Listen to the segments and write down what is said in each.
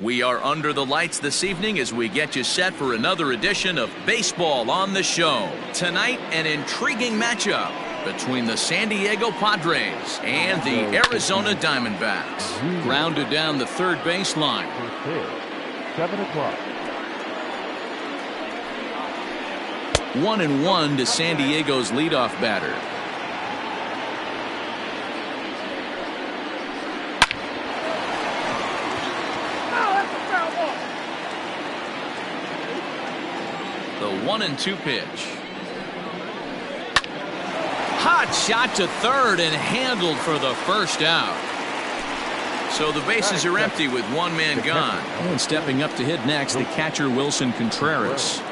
We are under the lights this evening as we get you set for another edition of Baseball on the Show. Tonight, an intriguing matchup between the San Diego Padres and the Arizona Diamondbacks. Grounded down the third baseline. 7 o'clock. 1-1 to San Diego's leadoff batter. The 1-2 pitch. Hot shot to third and handled for the first out. So the bases are empty with one man gone. And stepping up to hit next, the catcher Wilson Contreras.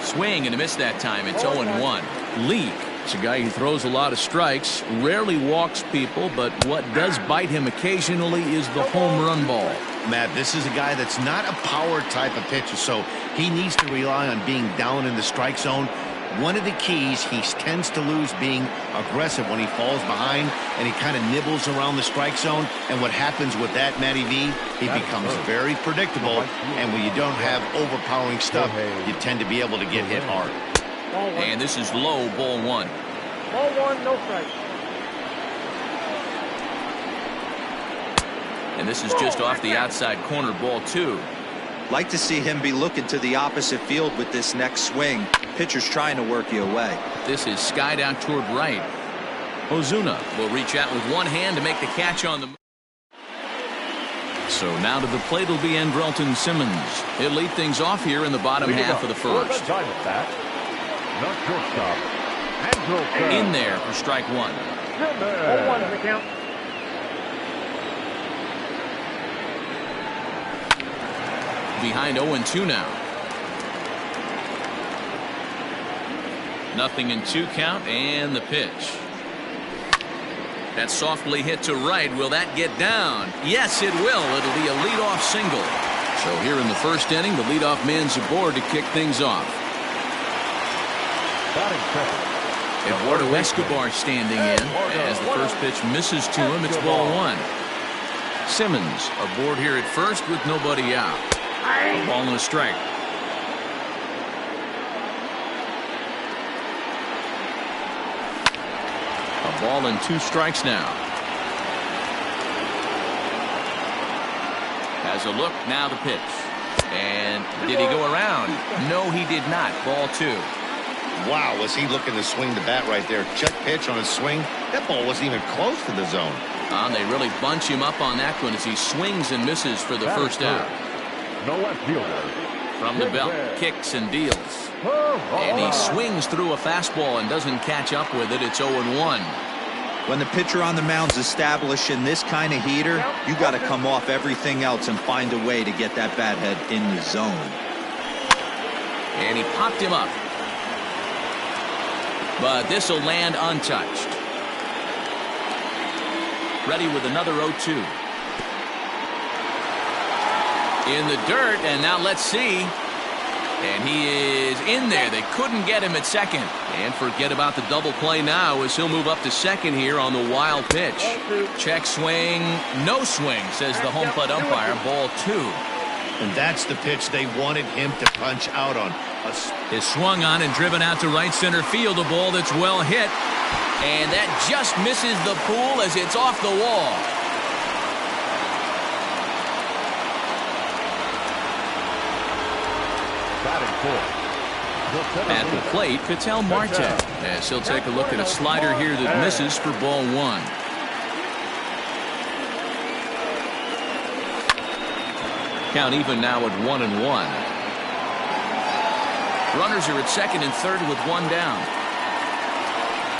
Swing and a miss that time. It's 0-1. Leak. It's a guy who throws a lot of strikes, rarely walks people, but what does bite him occasionally is the home run ball. Matt, this is a guy that's not a power type of pitcher, so he needs to rely on being down in the strike zone. One of the keys, he tends to lose being aggressive when he falls behind and he kind of nibbles around the strike zone. And what happens with that, Matty V, he becomes very predictable. And when you don't have overpowering stuff, you tend to be able to get hit hard. And this is low, ball one. Ball one, no strike. And this is just off the outside corner, ball two. Like to see him be looking to the opposite field with this next swing. Pitcher's trying to work you away. This is skied out toward right. Ozuna will reach out with one hand to make the catch on the. So now to the plate will be Andrelton Simmons. He'll lead things off here in the bottom half of the first. In there for strike one. 0-1 is the count. Behind 0-2 now. 0-2 count and the pitch. That's softly hit to right. Will that get down? Yes, it will. It'll be a leadoff single. So here in the first inning, the leadoff man's aboard to kick things off. Eduardo Escobar standing in as the first pitch misses to him. It's ball one. Simmons aboard here at first with nobody out. A ball and a strike. A ball and 2 strikes now. Has a look, now the pitch. And did he go around? No, he did not. Ball 2. Wow, was he looking to swing the bat right there? Check pitch on his swing. That ball wasn't even close to the zone. They really bunch him up on that one as he swings and misses for the first out. No left fielder. From the belt, kicks and deals. And he swings through a fastball and doesn't catch up with it. It's 0-1. When the pitcher on the mound's establishing this kind of heater, you got to come off everything else and find a way to get that bat head in the zone. And he popped him up. But this will land untouched. Ready with another 0-2. In the dirt, and now let's see. And he is in there. They couldn't get him at second. And forget about the double play now as he'll move up to second here on the wild pitch. Check swing, no swing, says the home plate umpire. Ball 2. And that's the pitch they wanted him to punch out on. Is swung on and driven out to right center field. A ball that's well hit. And that just misses the pool as it's off the wall. At the plate, Ketel Marte, as he'll take a look at a slider here that misses for ball 1. Count even now at 1-1. Runners are at second and third with one down.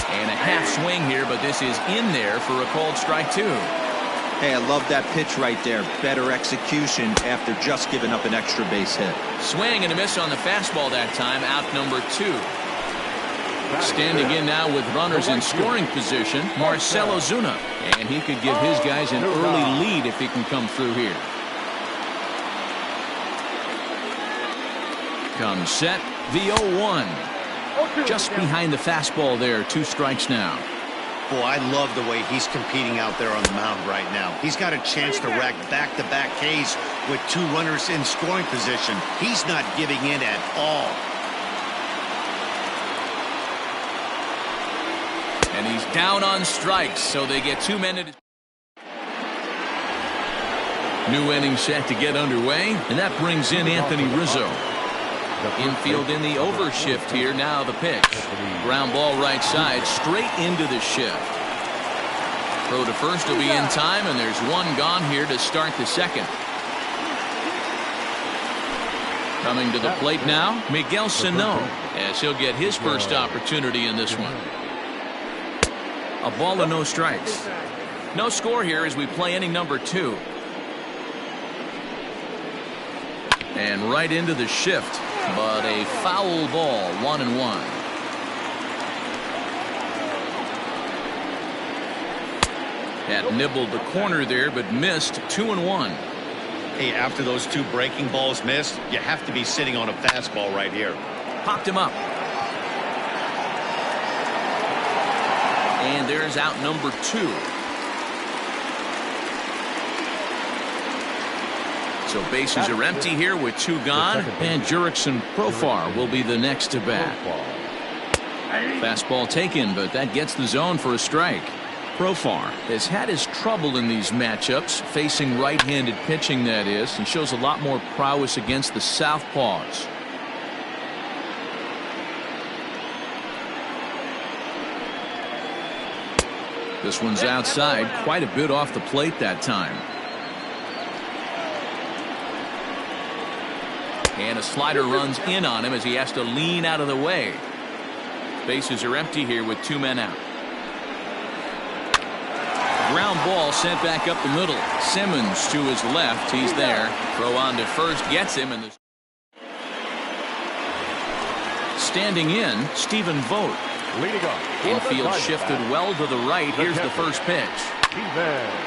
And a half swing here, but this is in there for a called strike 2. Hey, I love that pitch right there. Better execution after just giving up an extra base hit. Swing and a miss on the fastball that time. Out number 2. Standing in now with runners in scoring position, Marcell Ozuna. And he could give his guys an early lead if he can come through here. Comes set, the 0-1. Just behind the fastball there. 2 strikes now. Boy, I love the way he's competing out there on the mound right now. He's got a chance to rack back-to-back Ks with 2 runners in scoring position. He's not giving in at all. And he's down on strikes, so they get 2 men. New inning set to get underway, and that brings in Anthony Rizzo. Infield in the overshift here. Now the pitch. Ground ball right side, straight into the shift. Throw to first will be in time, and there's 1 gone here to start the second. Coming to the plate now, Miguel Sano, as he'll get his first opportunity in this one. A ball and no strikes. No score here as we play inning number 2. And right into the shift, but a foul ball, 1-1. Had nibbled the corner there, but missed. 2-1. Hey, after those 2 breaking balls missed, you have to be sitting on a fastball right here. Popped him up. And there's out number 2. So bases are empty here with 2 gone, and Jurickson Profar will be the next to bat. Fastball taken, but that gets the zone for a strike. Profar has had his trouble in these matchups, facing right-handed pitching, that is, and shows a lot more prowess against the southpaws. This one's outside, quite a bit off the plate that time. And a slider runs in on him as he has to lean out of the way. Bases are empty here with 2 men out. Ground ball sent back up the middle. Simmons to his left. He's there. Throw on to first. Gets him. And standing in, Stephen Vogt. Infield shifted well to the right. Here's the first pitch.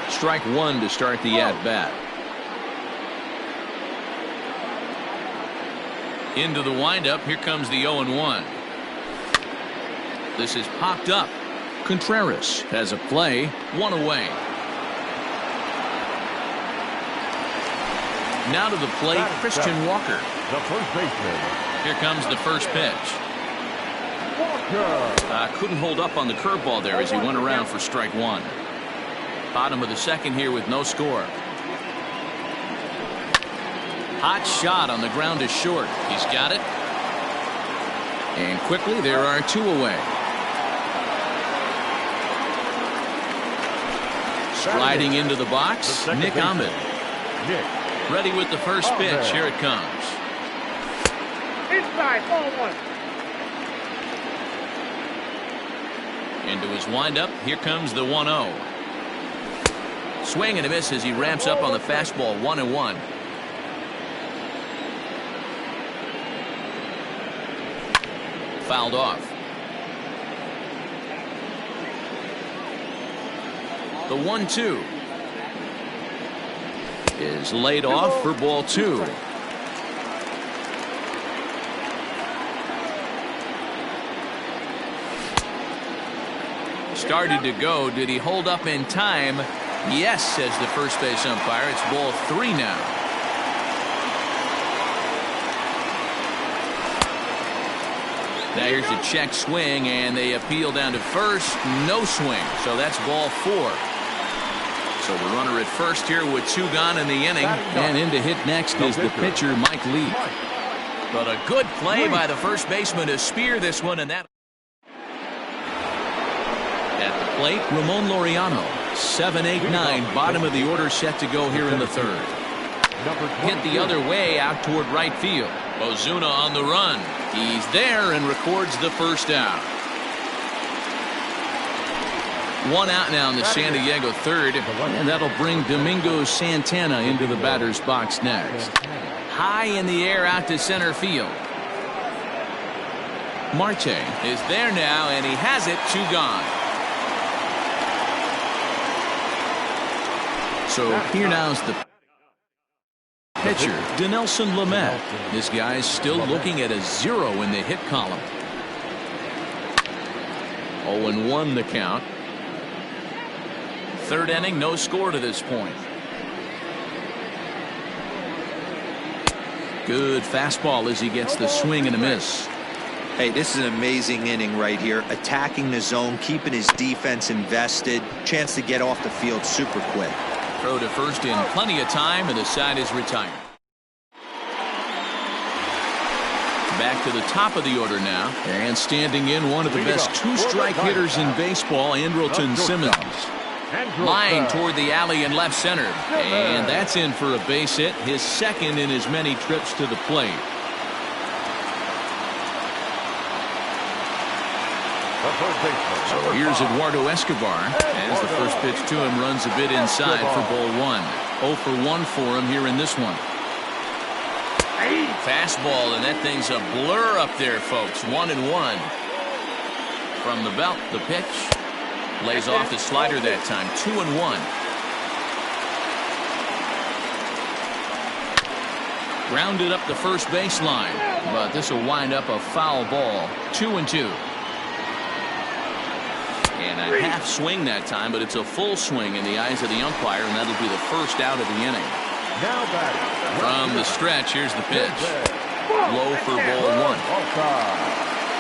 Strike 1 to start the at-bat. Into the windup. Here comes the 0-1. This is popped up. Contreras has a play. 1 away. Now to the plate, Christian Walker. The first baseman. Here comes the first pitch. Couldn't hold up on the curveball there as he went around for strike 1. Bottom of the second here with no score. Hot shot on the ground is short. He's got it. And quickly there are 2 away. Sliding into the box, Nick Ahmed. Ready with the first pitch. Here it comes. Inside, ball 1. Into his windup. Here comes the 1-0. Swing and a miss as he ramps up on the fastball. 1-1. Fouled off. The 1-2 is laid off for ball 2. Started to go. Did he hold up in time? Yes, says the first base umpire. It's ball 3 now. Now here's a check swing, and they appeal down to first. No swing, so that's ball 4. So the runner at first here with 2 gone in the inning. And in to hit next is the pitcher, Mike Lee. But a good play by the first baseman to spear this one, and that. At the plate, Ramon Laureano. 7-8-9, bottom of the order set to go here in the 3rd. Hit the other way out toward right field. Ozuna on the run. He's there and records the first out. 1 out now in the San Diego 3rd, and that'll bring Domingo Santana into the batter's box next. High in the air out to center field. Marte is there now, and he has it. 2 gone. So here now's the pitcher, Dinelson Lamet. This guy's still looking at a 0 in the hit column. 0-1 the count. 3rd inning, no score to this point. Good fastball as he gets the swing and a miss. Hey, this is an amazing inning right here. Attacking the zone, keeping his defense invested. Chance to get off the field super quick. Throw to first in plenty of time, and the side is retired. Back to the top of the order now. And standing in, one of the best two-strike hitters in baseball, Andrelton Simmons. Line toward the alley in left center. And that's in for a base hit, his second in as many trips to the plate. So here's Eduardo Escobar as the first pitch to him runs a bit inside for ball one. 0 for 1 for him here in this one. Fastball, and that thing's a blur up there, folks. 1-1. From the belt, the pitch. Lays off the slider that time. 2-1. Grounded up the first baseline, but this will wind up a foul ball. 2-2. And a half swing that time, but it's a full swing in the eyes of the umpire, and that'll be the first out of the inning. From the stretch, here's the pitch. Low for ball one.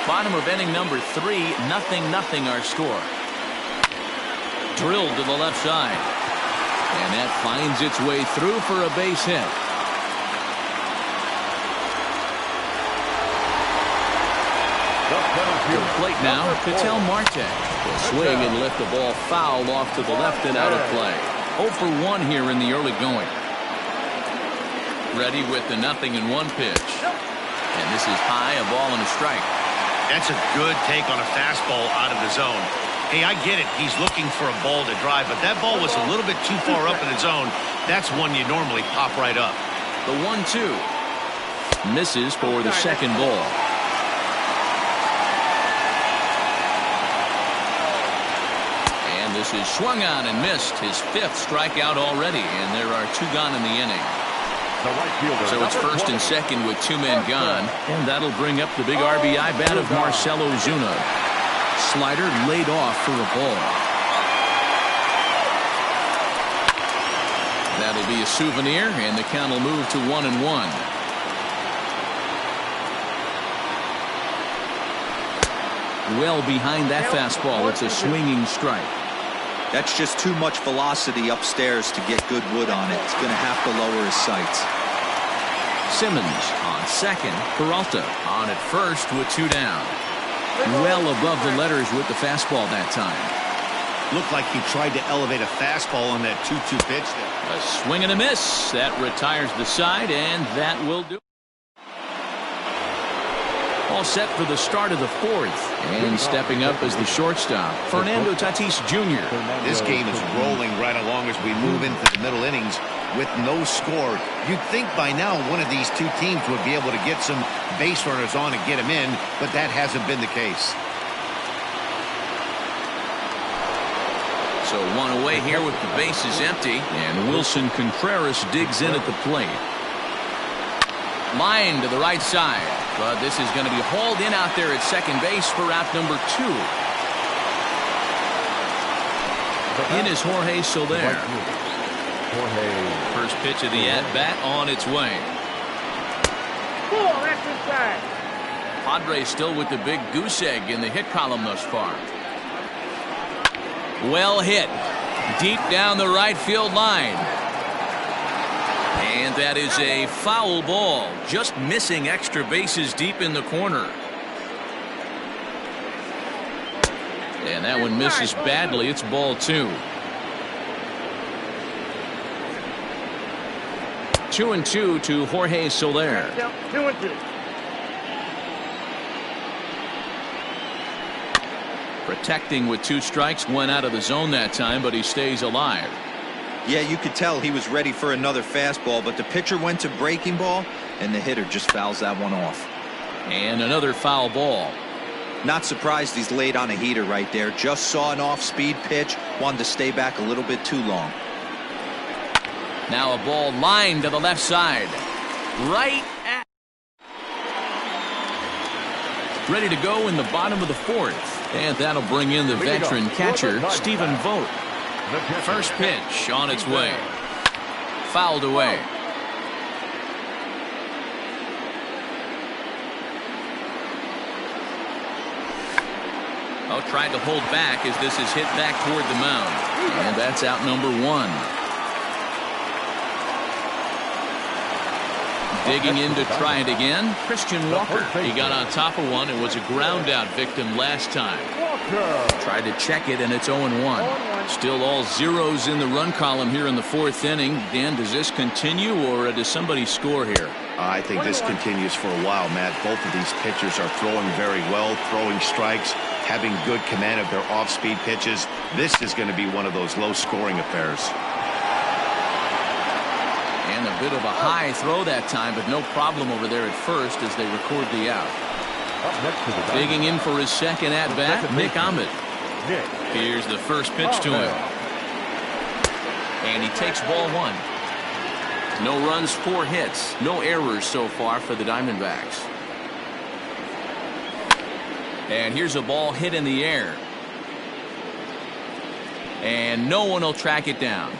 Bottom of inning number 3, 0-0 our score. Drilled to the left side. And that finds its way through for a base hit. To the plate now, Ketel Marte will swing and lift the ball foul off to the left and out of play. 0 for 1 here in the early going. Ready with the 0-1 pitch. And this is high, a ball and a strike. That's a good take on a fastball out of the zone. Hey, I get it. He's looking for a ball to drive, but that ball was a little bit too far up in the zone. That's one you normally pop right up. The 1-2. Misses for the second ball. This is swung on and missed, his 5th strikeout already, and there are 2 gone in the inning. So it's first and second with 2 men gone, and that'll bring up the big RBI bat of Marcell Ozuna. Slider laid off for a ball. That'll be a souvenir, and the count will move to 1-1. Well behind that fastball, it's a swinging strike. That's just too much velocity upstairs to get good wood on it. It's going to have to lower his sights. Simmons on second. Peralta on at first with 2 down. Well above the letters with the fastball that time. Looked like he tried to elevate a fastball on that 2-2 pitch there. A swing and a miss. That retires the side, and that will do. All set for the start of the 4th. And stepping up as the shortstop, Fernando Tatis Jr. This game is rolling right along as we move into the middle innings with no score. You'd think by now one of these 2 teams would be able to get some base runners on and get them in, but that hasn't been the case. So 1 away here with the bases empty, and Wilson Contreras digs in at the plate. Line to the right side, but this is going to be hauled in out there at second base for out number 2. In is Jorge Soler. First pitch of the at-bat on its way. Padres still with the big goose egg in the hit column thus far. Well hit. Deep down the right field line. And that is a foul ball, just missing extra bases deep in the corner. And that one misses badly. It's ball 2. 2-2 to Jorge Soler. 2-2. Protecting with 2 strikes, 1 out of the zone that time, but he stays alive. Yeah, you could tell he was ready for another fastball, but the pitcher went to breaking ball, and the hitter just fouls that one off. And another foul ball. Not surprised he's laid on a heater right there. Just saw an off-speed pitch, wanted to stay back a little bit too long. Now a ball lined to the left side. Right at. Ready to go in the bottom of the 4th. And that'll bring in the veteran catcher, Stephen Vogt. First pitch on its way. Fouled away. Oh, tried to hold back as this is hit back toward the mound. And that's out number 1. Digging in to try it again, Christian Walker. He got on top of one and was a ground out victim last time. Tried to check it, and it's 0-1. Still all zeros in the run column here in the 4th inning. Dan, does this continue, or does somebody score here? I think this continues for a while, Matt. Both of these pitchers are throwing very well, throwing strikes, having good command of their off-speed pitches. This is going to be one of those low-scoring affairs. And a bit of a high throw that time, but no problem over there at first as they record the out. Digging in for his second at-bat, Nick Ahmed. Here's the first pitch to him. And he takes ball 1. No runs, 4 hits. No errors so far for the Diamondbacks. And here's a ball hit in the air. And no one will track it down.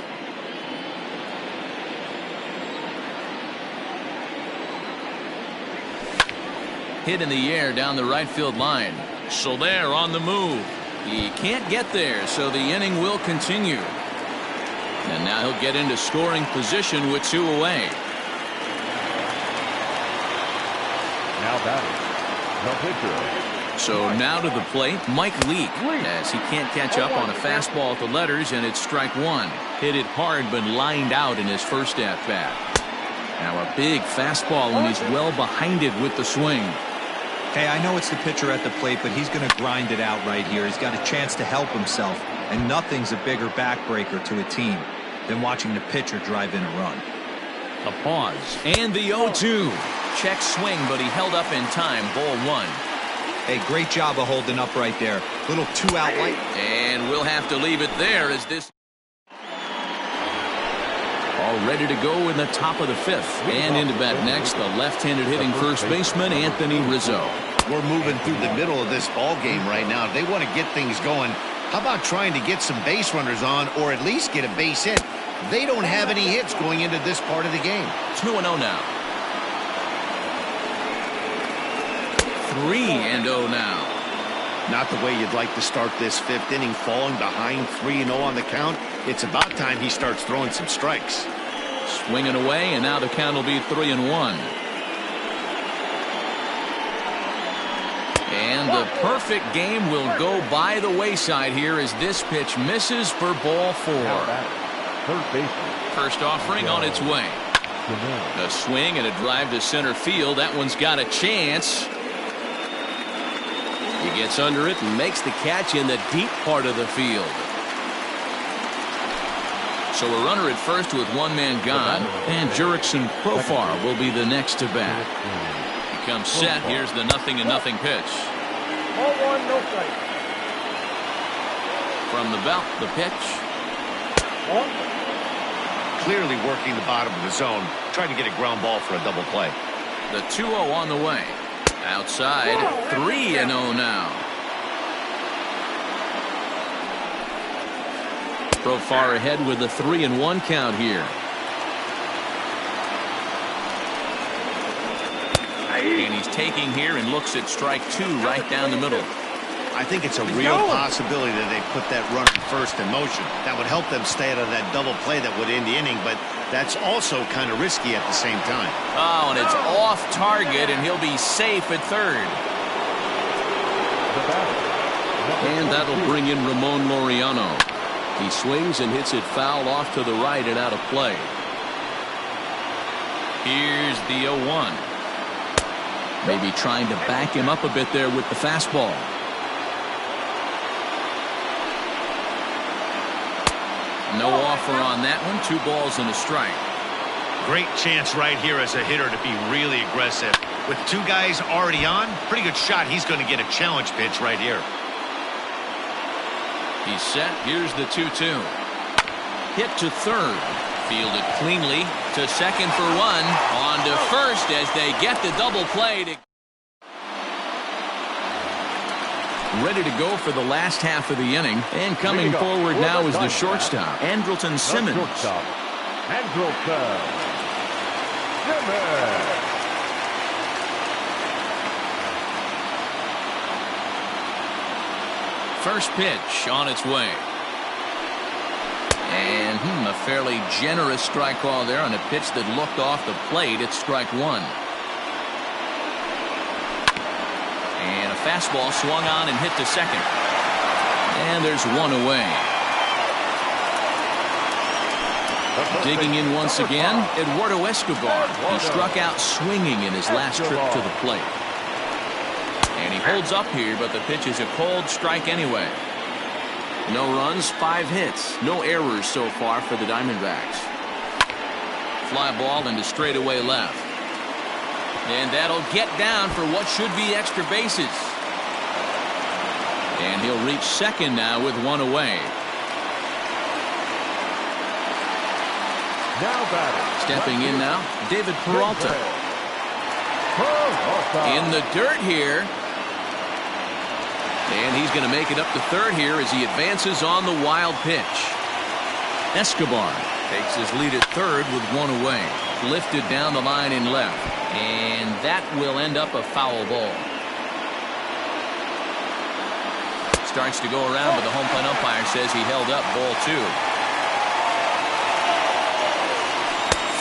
Hit in the air down the right field line. Soler on the move. He can't get there, so the inning will continue. And now he'll get into scoring position with 2 away. Now batting, the pitcher. So now to the plate, Mike Leake, as he can't catch up on a fastball at the letters, and it's strike 1. Hit it hard, but lined out in his first at-bat. Now a big fastball, and he's well behind it with the swing. Hey, I know it's the pitcher at the plate, but he's going to grind it out right here. He's got a chance to help himself, and nothing's a bigger backbreaker to a team than watching the pitcher drive in a run. A pause, and the 0-2. Check swing, but he held up in time. Ball 1. Hey, great job of holding up right there. Little 2-out light. And we'll have to leave it there as this all ready to go in the top of the 5th. And into bat next, the left-handed hitting first baseman, Anthony Rizzo. We're moving through the middle of this ball game right now. If they want to get things going, how about trying to get some base runners on, or at least get a base hit? They don't have any hits going into this part of the game. 2-0 now. 3-0 now. Not the way you'd like to start this 5th inning, falling behind 3-0 on the count. It's about time he starts throwing some strikes. Swinging away, and now the count will be 3-1. And the perfect game will go by the wayside here as this pitch misses for ball 4. First offering on its way. A swing and a drive to center field. That one's got a chance. He gets under it and makes the catch in the deep part of the field. So a runner at first with 1 man gone, and Jurickson Profar will be the next to bat. He comes set. Here's the 0-0 pitch. Ball 1, no strike. From the belt, the pitch. Clearly working the bottom of the zone, trying to get a ground ball for a double play. The 2-0 on the way. Outside, 3-0 now. Profar ahead with the 3-1 count here. And he's taking here and looks at strike 2 right down the middle. I think it's a real possibility that they put that runner first in motion. That would help them stay out of that double play that would end the inning, but that's also kind of risky at the same time. Oh, and it's off target, and he'll be safe at third. And that'll bring in Ramon Laureano. He swings and hits it foul off to the right and out of play. Here's the 0-1. Maybe trying to back him up a bit there with the fastball. No offer on that one. 2 balls and a strike. Great chance right here as a hitter to be really aggressive. With 2 guys already on, pretty good shot. He's going to get a challenge pitch right here. He's set. Here's the 2-2. Hit to third. Fielded cleanly to second for 1. On to first as they get the double play. Ready to go for the last half of the inning. And coming forward now is the shortstop, Andrelton Simmons. Andrelton Simmons. First pitch on its way. And a fairly generous strike call there on a pitch that looked off the plate. It's strike one. And a fastball swung on and hit to second. And there's one away. Digging in once again, Eduardo Escobar. He struck out swinging in his last trip to the plate. And he holds up here, but the pitch is a cold strike anyway. No runs, 5 hits, no errors so far for the Diamondbacks. Fly ball into straightaway left. And that'll get down for what should be extra bases. And he'll reach second now with one away. Now batting. Stepping in now, David Peralta. In the dirt here. And he's going to make it up to third here as he advances on the wild pitch. Escobar takes his lead at third with one away. Lifted down the line in left. And that will end up a foul ball. Starts to go around, but the home plate umpire says he held up ball 2.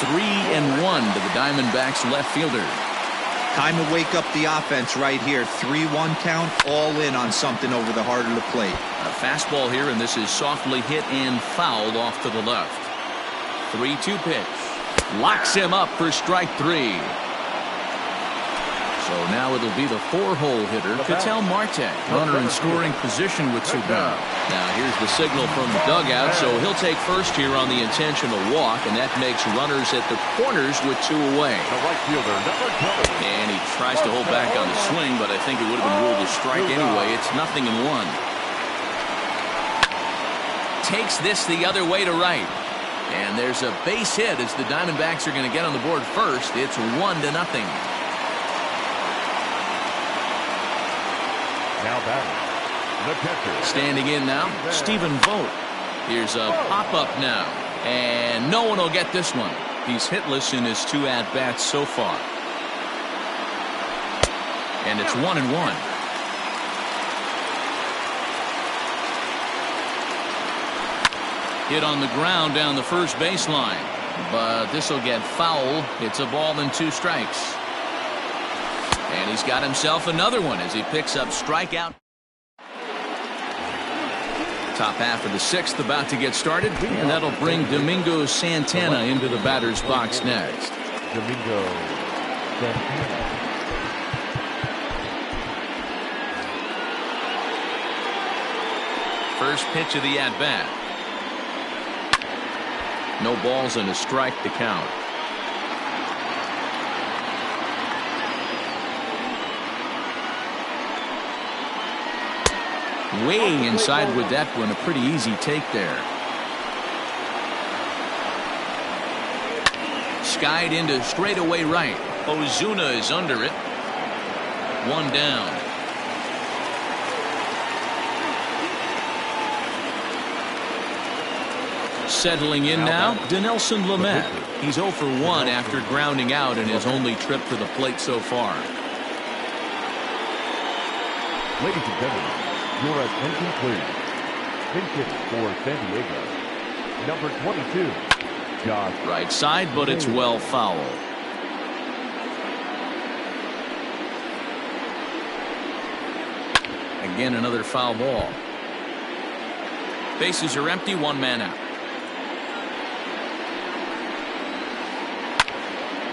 3-1 to the Diamondbacks left fielder. Time to wake up the offense right here. 3-1 count, all in on something over the heart of the plate. A fastball here, and this is softly hit and fouled off to the left. 3-2 pitch. Locks him up for strike 3. So now it'll be the 4-hole hitter, Ketel Marte. Runner in scoring position with 2 down. Now here's the signal from the dugout, so he'll take first here on the intentional walk, and that makes runners at the corners with 2 away. The right fielder, number 20. And he tries to hold back on the swing, but I think it would have been ruled a strike anyway. It's 0-1. Takes this the other way to right. And there's a base hit as the Diamondbacks are going to get on the board first. It's 1-0. Now batting. The catcher. Standing in now, Stephen Vogt. Here's a pop-up now. And no one will get this one. He's hitless in his 2 at-bats so far. And it's 1-1. Hit on the ground down the first baseline. But this will get foul. It's a ball and 2 strikes. And he's got himself another one as he picks up strikeout. Top half of the 6th about to get started, and that'll bring Domingo Santana into the batter's box next. Domingo Santana. First pitch of the at-bat. No balls and a strike to count. Way inside with that one. A pretty easy take there. Skied into straightaway right. Ozuna is under it. 1 down. Settling in now, Dinelson Lamet. He's 0 for 1 after grounding out in his only trip to the plate so far. Ladies and gentlemen, your attention please. Pitch for San Diego, number 22, Josh. Right side, but it's well foul. Again, another foul ball. Bases are empty, 1 man out.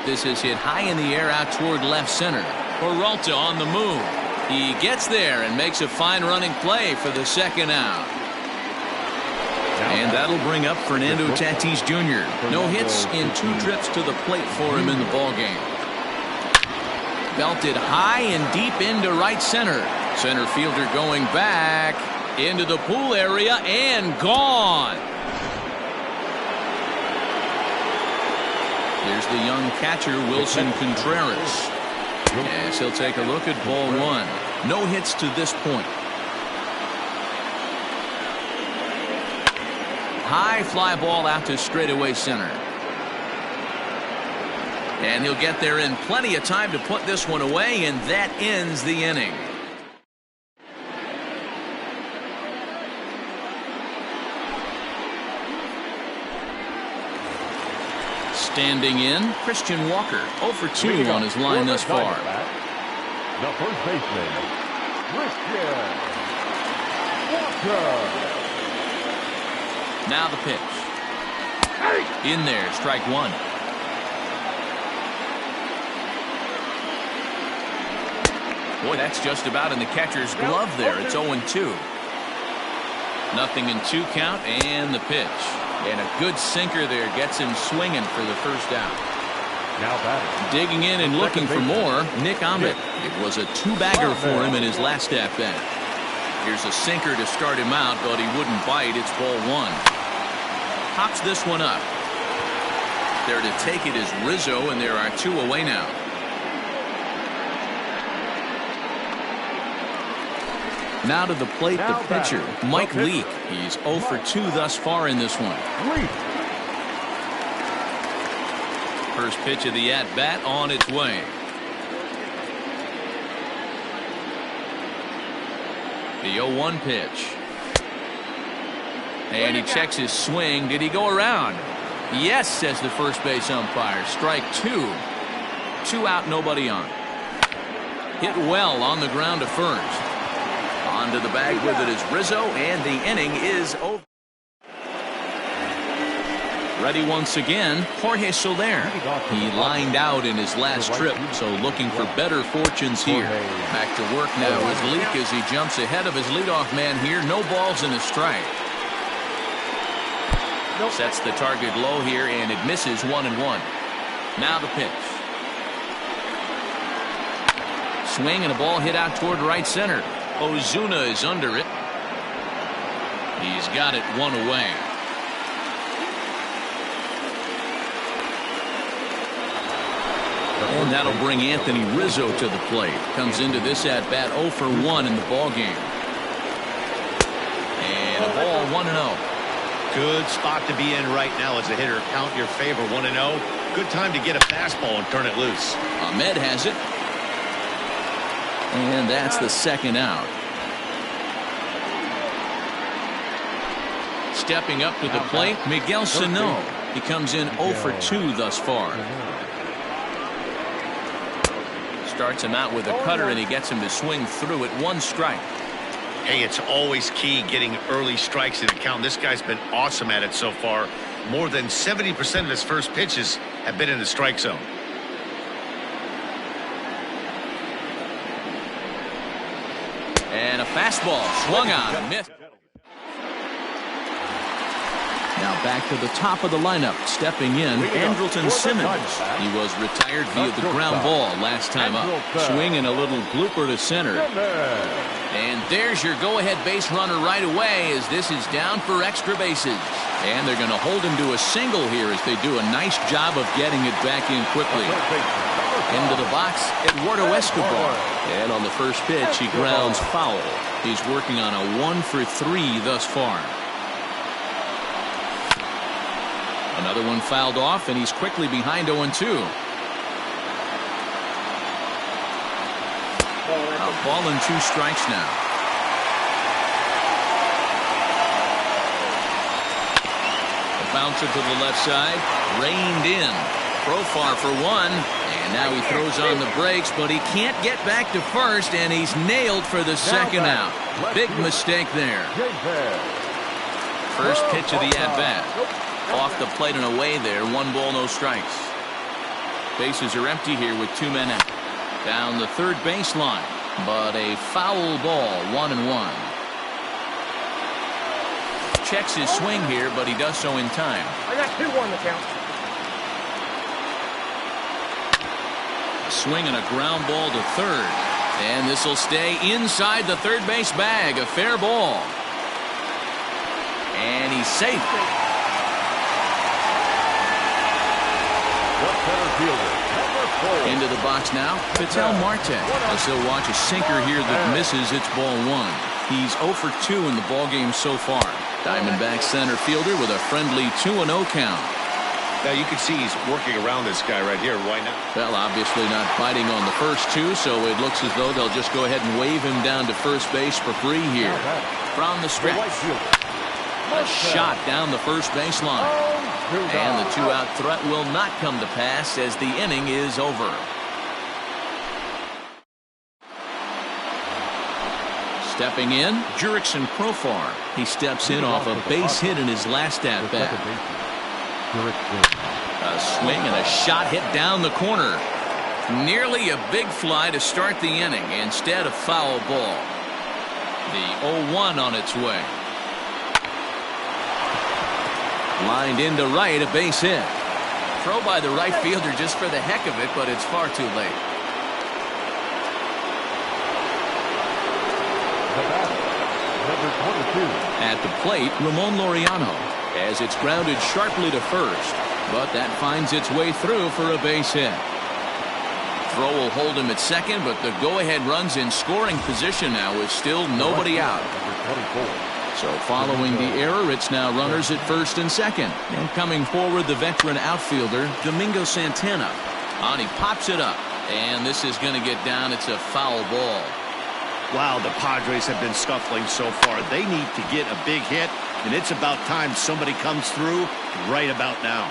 This is hit high in the air out toward left center. Peralta on the move. He gets there and makes a fine running play for the 2nd out. And that'll bring up Fernando Tatis Jr. No hits in 2 trips to the plate for him in the ballgame. Belted high and deep into right center. Center fielder going back into the pool area and gone. Here's the young catcher, Wilson Contreras. Yes, he'll take a look at ball 1. No hits to this point. High fly ball out to straightaway center. And he'll get there in plenty of time to put this one away, and that ends the inning. Standing in, Christian Walker, 0 for 2 on his line thus far. The first baseman, Christian Walker. Now the pitch. In there, strike one. Boy, that's just about in the catcher's glove there. It's 0-2. Nothing in 2 count, and the pitch. And a good sinker there gets him swinging for the first out. Now batting. Digging in and looking for more, Nick Ahmed. It was a 2-bagger for him in his last at-bat. Here's a sinker to start him out, but he wouldn't bite. It's ball 1. Pops this one up. There to take it is Rizzo, and there are 2 away now. Now to the plate, the pitcher, Mike Leake. He's 0 for 2 thus far in this one. First pitch of the at-bat on its way. The 0-1 pitch. And he checks his swing. Did he go around? Yes, says the first base umpire. Strike 2. 2 out, nobody on. Hit well on the ground to first. Onto the bag with it is Rizzo, and the inning is over. Ready once again, Jorge Soler. He lined out in his last trip, so looking for better fortunes here. Back to work now with Leake as he jumps ahead of his leadoff man here. No balls and a strike. Sets the target low here, and it misses 1-1. Now the pitch. Swing and a ball hit out toward right center. Ozuna is under it. He's got it 1 away. And that'll bring Anthony Rizzo to the plate. Comes into this at-bat 0 for 1 in the ballgame. And a ball 1-0. Good spot to be in right now as a hitter. Count your favor 1-0. Good time to get a fastball and turn it loose. Ahmed has it. And that's the second out. Stepping up to the plate, Miguel Sano. He comes in 0 for 2 thus far. Starts him out with a cutter, and he gets him to swing through it. 1 strike. Hey, it's always key getting early strikes in a count. This guy's been awesome at it so far. More than 70% of his first pitches have been in the strike zone. And a fastball swung on and missed. Now back to the top of the lineup. Stepping in, Andrelton Simmons. He was retired via the ground ball last time up. Swinging a little blooper to center. And there's your go-ahead base runner right away as this is down for extra bases. And they're going to hold him to a single here as they do a nice job of getting it back in quickly. Into the box, Eduardo Escobar. And on the first pitch, he grounds foul. He's working on a 1 for 3 thus far. Another one fouled off, and he's quickly behind 0-2. A ball and 2 strikes now. A bouncer to the left side, reined in. Profar for 1, and now he throws on the brakes, but he can't get back to first, and he's nailed for the second out. Big mistake there. First pitch of the at-bat. Off the plate and away there. 1 ball, no strikes. Bases are empty here with 2 men out. Down the third baseline, but a foul ball, 1-1. Checks his swing here, but he does so in time. I got 2-1 the count. Swing and a ground ball to third. And this will stay inside the third base bag. A fair ball. And he's safe. Into the box now, Patel Marte. As he'll watch a sinker here that misses. It's ball 1. He's 0 for 2 in the ballgame so far. Diamondback center fielder with a friendly 2-0 count. Now you can see he's working around this guy right here. Why not? Well, obviously not biting on the first 2, so it looks as though they'll just go ahead and wave him down to first base for free here. From the stretch. A shot down the first baseline. And the two-out threat will not come to pass as the inning is over. Stepping in, Jurickson Profar. He steps in off a base hit in his last at-bat. A swing and a shot hit down the corner. Nearly a big fly to start the inning instead of foul ball. The 0-1 on its way. Lined into right, a base hit. Throw by the right fielder just for the heck of it, but it's far too late. Number 22. At the plate, Ramon Laureano, as it's grounded sharply to first, but that finds its way through for a base hit. Throw will hold him at second, but the go-ahead run's in scoring position now with still nobody out. So following the error, it's now runners at first and second. And coming forward, the veteran outfielder, Domingo Santana. And he pops it up. And this is going to get down. It's a foul ball. Wow, the Padres have been scuffling so far. They need to get a big hit, and it's about time somebody comes through right about now.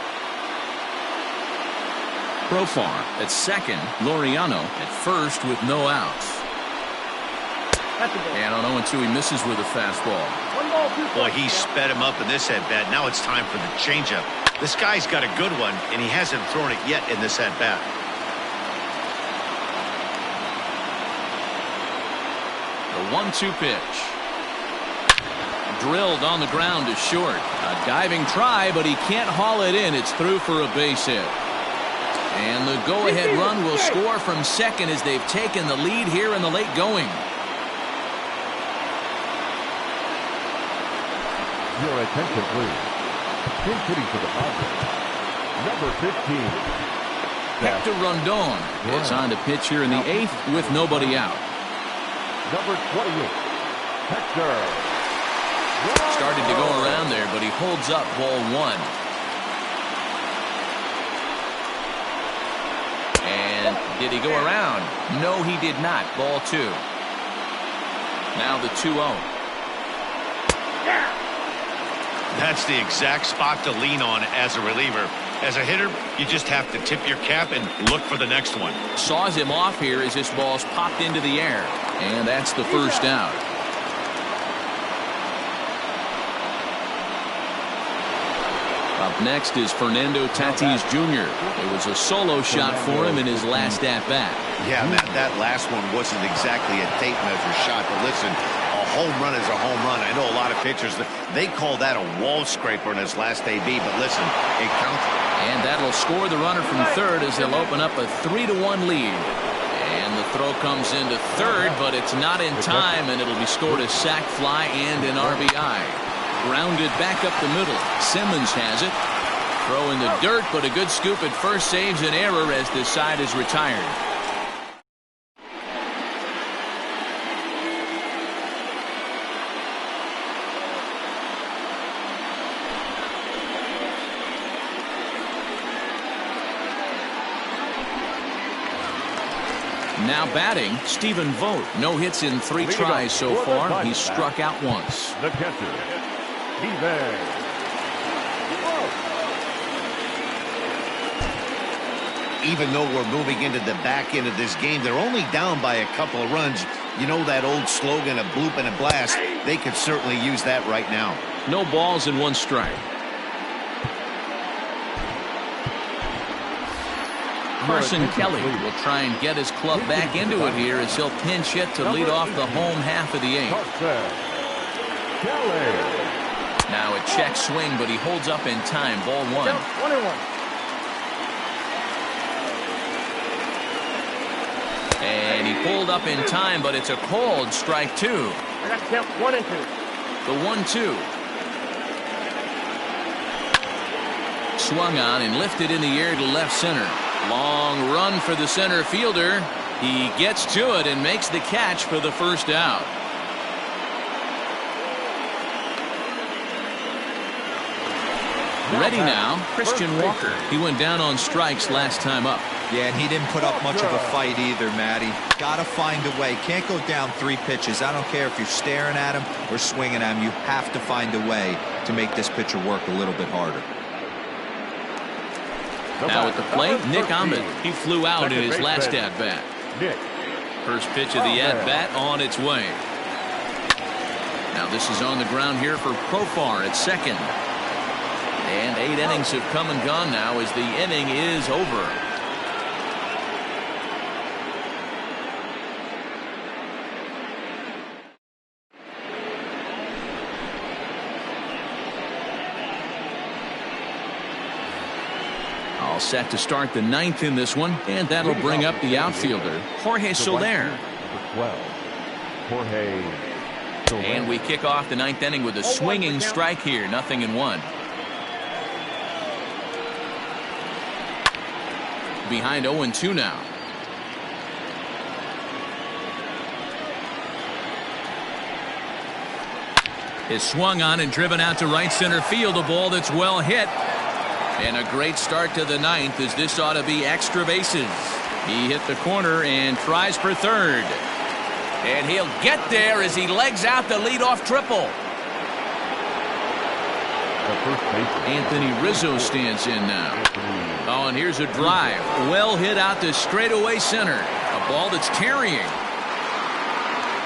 Profar at second, Laureano at first with no outs. And on 0-2, he misses with a fastball. Boy, he sped him up in this at-bat. Now it's time for the changeup. This guy's got a good one, and he hasn't thrown it yet in this at-bat. The 1-2 pitch. Drilled on the ground to short. A diving try, but he can't haul it in. It's through for a base hit. And the go-ahead run will score from second as they've taken the lead here in the late going. Your attention, please. Pin hitting for the Padres. Number 15. Hector Rondon is on to pitch here in the eighth with nobody out. Number 28. Hector. Started to go around there, but he holds up ball one. And did he go around? No, he did not. Ball two. Now the 2-0. That's the exact spot to lean on as a reliever. As a hitter, you just have to tip your cap and look for the next one. Saws him off here as this ball's popped into the air. And that's the first out. Up next is Fernando Tatis Jr. It was a solo shot for him in his last at-bat. Yeah, that last one wasn't exactly a tape measure shot, but listen, a home run is a home run. I know a lot of pitchers, they call that a wall scraper in his last AB, but listen, it counts. And that'll score the runner from third as they'll open up a 3-1 lead. And the throw comes into third, but it's not in time, and it'll be scored a sac fly and an RBI. Grounded back up the middle. Simmons has it. Throw in the dirt, but a good scoop at first saves an error as this side is retired. Now batting, Stephen Vogt. No hits in 3 tries so far. He's struck out once. The catcher. Even though we're moving into the back end of this game, they're only down by a couple of runs. You know that old slogan, a bloop and a blast. They could certainly use that right now. No balls and 1 strike. Carson Kelly will try and get his club back into it here as he'll pinch hit to lead off the home half of the 8th. Now a check swing, but he holds up in time. Ball 1. 1-1. And he pulled up in time, but it's a called strike 2. I got to count 1 and 2. The 1-2. Swung on and lifted in the air to left center. Long run for the center fielder. He gets to it and makes the catch for the first out. Ready now, Christian Walker. He went down on strikes last time up. Yeah, and he didn't put up much of a fight either, Matty. Gotta find a way. Can't go down 3 pitches. I don't care if you're staring at him or swinging at him. You have to find a way to make this pitcher work a little bit harder. Now at the plate, Nick Ahmed. He flew out in his last at-bat. First pitch of the at-bat on its way. Now this is on the ground here for Profar at second. And 8 innings have come and gone now as the inning is over. All set to start the 9th in this one, and that'll bring up the outfielder, Jorge Soler. 12, Jorge Soler. And we kick off the 9th inning with a swinging strike here, 0-1. Behind 0-2 now. Is swung on and driven out to right center field, a ball that's well hit. And a great start to the 9th, as this ought to be extra bases. He hit the corner and tries for third. And he'll get there as he legs out the leadoff triple. Anthony Rizzo stands in now. Oh, and here's a drive. Well hit out to straightaway center. A ball that's carrying.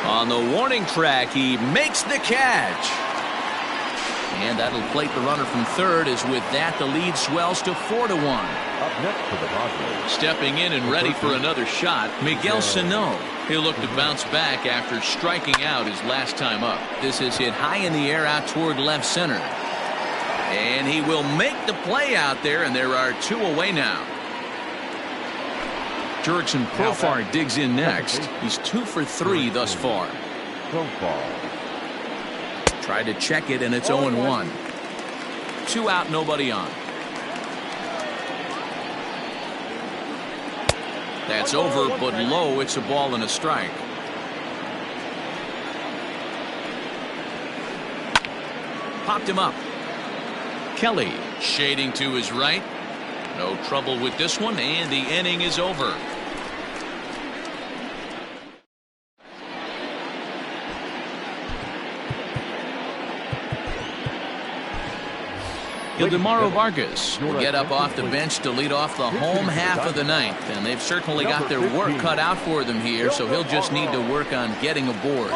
On the warning track, he makes the catch. And that'll plate the runner from third, as with that the lead swells to 4-1. Up next for the Padres. Stepping in and ready for another shot, Miguel Sano. He'll look to bounce back after striking out his last time up. This is hit high in the air out toward left center. And he will make the play out there, and there are 2 away now. Jurickson Profar digs in next. He's 2 for 3 thus far. Profar. Tried to check it, and it's 0-1. 2 out, nobody on. That's over, but low. It's a ball and a strike. Popped him up. Kelly shading to his right. No trouble with this one, and the inning is over. Ildemaro Vargas will get up off the bench to lead off the home half of the 9th, and they've certainly got their work cut out for them here, so he'll just need to work on getting aboard.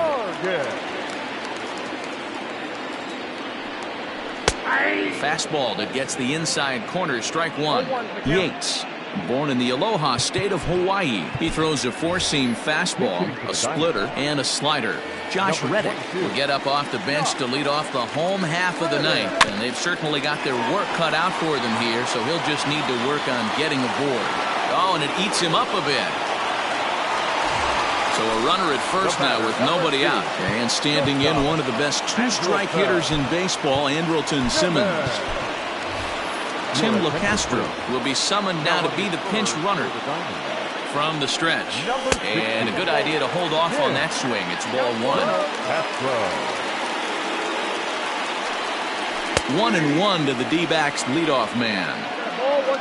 Fastball that gets the inside corner, strike 1. Yates, born in the Aloha state of Hawaii. He throws a 4-seam fastball, a splitter, and a slider. Josh Reddick will get up off the bench to lead off the home half of the 9th, and they've certainly got their work cut out for them here, so he'll just need to work on getting aboard. Oh, and it eats him up a bit. So a runner at first now with nobody out. And standing in, one of the best 2-strike hitters in baseball, Andrelton Simmons. Tim LaCastro will be summoned now to be the pinch runner from the stretch. And a good idea to hold off on that swing. It's ball 1. 1-1 to the D-backs leadoff man.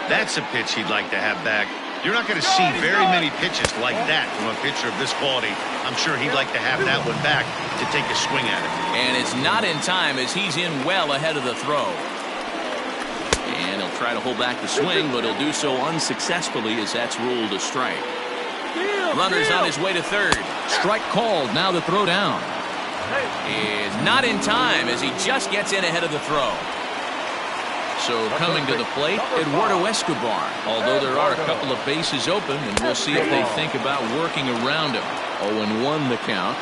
That's a pitch he'd like to have back. You're not going to see very many pitches like that from a pitcher of this quality. I'm sure he'd like to have that one back to take a swing at it. And it's not in time, as he's in well ahead of the throw. And he'll try to hold back the swing, but he'll do so unsuccessfully, as that's ruled a strike. Runner's on his way to third. Strike called. Now the throw down. Is not in time, as he just gets in ahead of the throw. So coming to the plate, Eduardo Escobar. Although there are a couple of bases open, and we'll see if they think about working around him. 0-1 the count.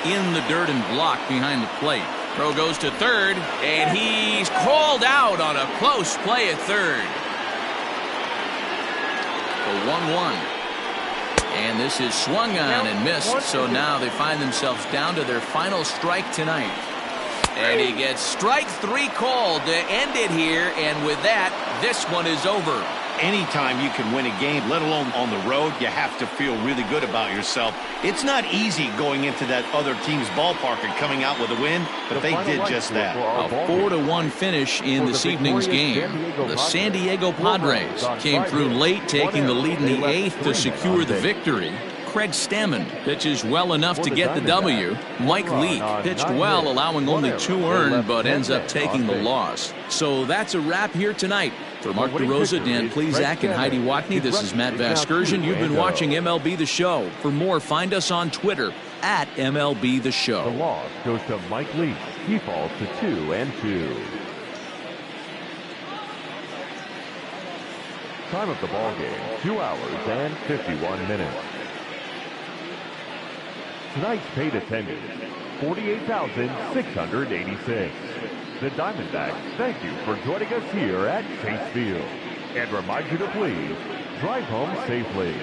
In the dirt and blocked behind the plate. Throw goes to third, and he's called out on a close play at third. The 1-1. And this is swung on and missed, so now they find themselves down to their final strike tonight. And he gets strike 3 called to end it here, and with that, this one is over. Anytime you can win a game, let alone on the road, you have to feel really good about yourself. It's not easy going into that other team's ballpark and coming out with a win, but they did just that. A 4-1 finish in this evening's game. The San Diego Padres came through late, taking the lead in the 8th to secure the victory. Craig Stammen pitches well enough to get the W. Mike Leake pitched well, allowing only 2 earned, but ends up taking the loss. So that's a wrap here tonight. For Mark DeRosa, Dan Plesac, and Heidi Watney, this is Matt Vasgersian. You've been watching MLB The Show. For more, find us on Twitter at MLB The Show. The loss goes to Mike Leake. He falls to 2-2. Time of the ball game, 2 hours and 51 minutes. Tonight's paid attendance, 48,686. The Diamondbacks thank you for joining us here at Chase Field and remind you to please drive home safely.